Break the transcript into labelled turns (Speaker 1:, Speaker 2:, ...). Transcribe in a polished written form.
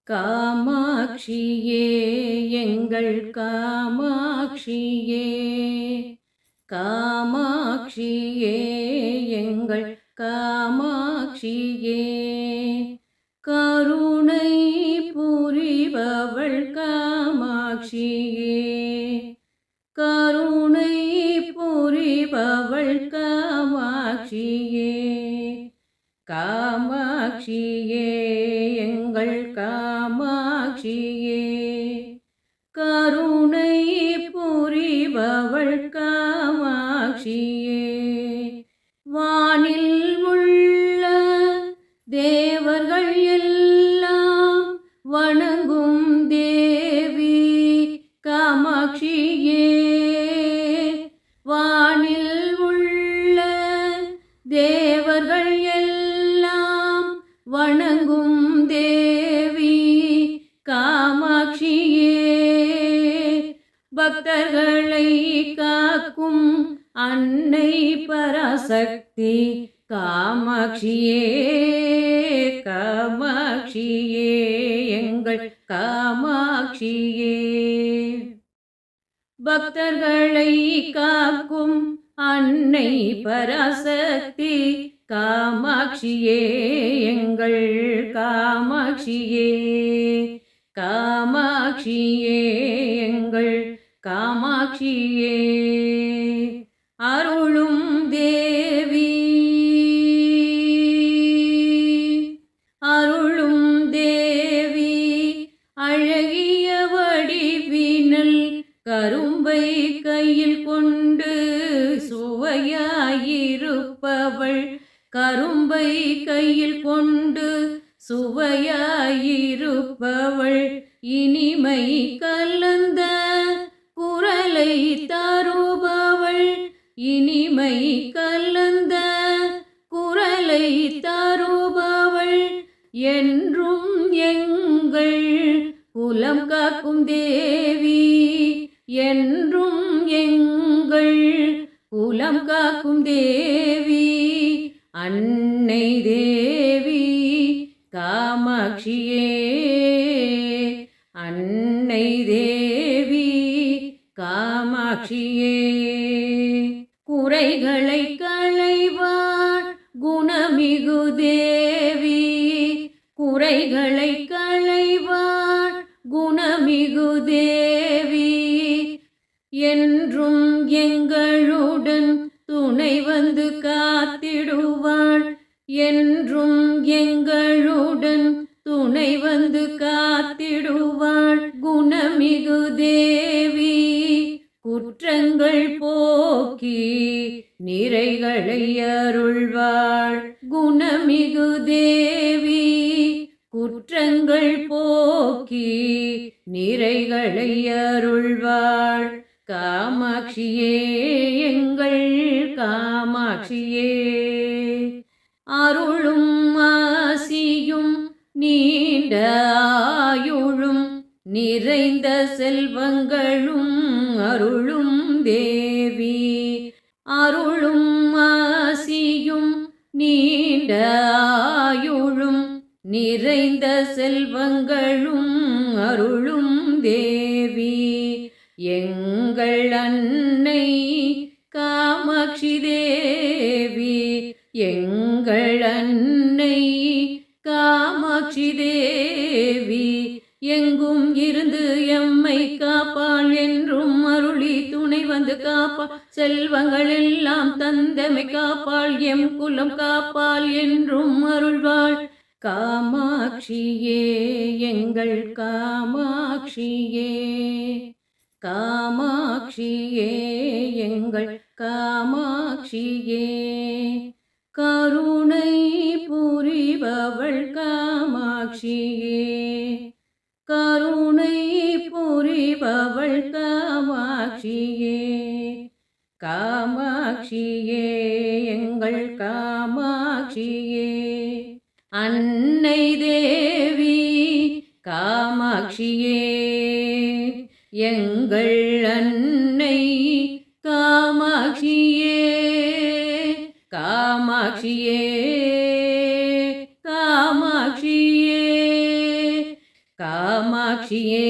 Speaker 1: காமாட்சியே எங்கள் காமாட்சியே, காமாட்சியே எங்கள் காமாட்சியே, கருணை புரிபவள் காமாட்சியே, கருணை புரிபவள் காமாட்சியே, காமாட்சியே எங்கள் காமாட்சியே, கருணை புரிபவள் காமாட்சியே, வானில் உள்ள தேவர்கள் எல்லாம் வணங்கும் தேவி காமாட்சியே, வானில் உள்ள தேவர்கள் எல்லாம் வணங்கும் தேவி காமாட்சியே, பக்தர்களை காக்கும் அன்னை பராசக்தி காமாட்சியே, காமாட்சியே எங்கள் காமாட்சியே, பக்தர்களை காக்கும் அன்னை பராசக்தி காமாட்சியே, எங்கள் காமாட்சியே, காமாட்சியே எங்கள் காமாட்சியே, அருளும் தேவி, அருளும் தேவி, அழகிய வடிவினல் கரும்பை கையில் கொண்டு சுவையாயிருப்பவள், கரும்பை கையில் கொண்டு சுவையாயிருப்பவள், இனிமை கலந்த குரலை தருபவள், இனிமை கலந்த குரலை தருபவள், என்றும் எங்கள் குலம் காக்கும் தேவி, என்றும் எங்கள் குலம் காக்கும் தேவி, அன்னை தேவி காமாட்சியே, அன்னை தேவி காமாட்சியே, குறைகளை களைவாள் குணமிகு தேவி, குறைகளை களைவாள் குணமிகு தேவி, என்றும் எங்களுடன் துணை வந்து காத்திடுவாள், என்றும் எங்களுடன் துணை வந்து காத்திடுவாள், குணமிகு தேவி குற்றங்கள் போக்கி நிறைகளை அருள்வாள், குணமிகு தேவி குற்றங்கள் போக்கி நிறைகளை அருள்வாள், காமாட்சியே எங்கள் காமாட்சியே, அருளும் ஆசியும் நீண்ட ஆயுளும் நிறைந்த செல்வங்களும் அருளும் தேவி, அருளும் ஆசியும் நீண்ட ஆயுளும் நிறைந்த செல்வங்களும் அருளும் தேவி, எங்கள் அன்னை காமாட்சி தேவி, எங்கள் அன்னை காமாட்சி தேவி, எங்கும் இருந்து எம்மை காப்பாள், என்றும் அருளி துணை வந்து காப்பாள், செல்வங்கள் எல்லாம் தந்தமை காப்பாள், எம் குலம் காப்பாள், என்றும் அருள்வாள், காமாட்சியே எங்கள் காமாட்சியே, காமாட்சியே எங்கள் காமாட்சியே, கருணை புரிபவள் காமாட்சியே, கருணை புரிபவள் காமாட்சியே, காமாட்சியே எங்கள் காமாட்சியே, அன்னை தேவி காமாட்சியே, எங்கள் அன்னை காமாட்சியே, காமாட்சியே, காமாட்சியே, காமாட்சியே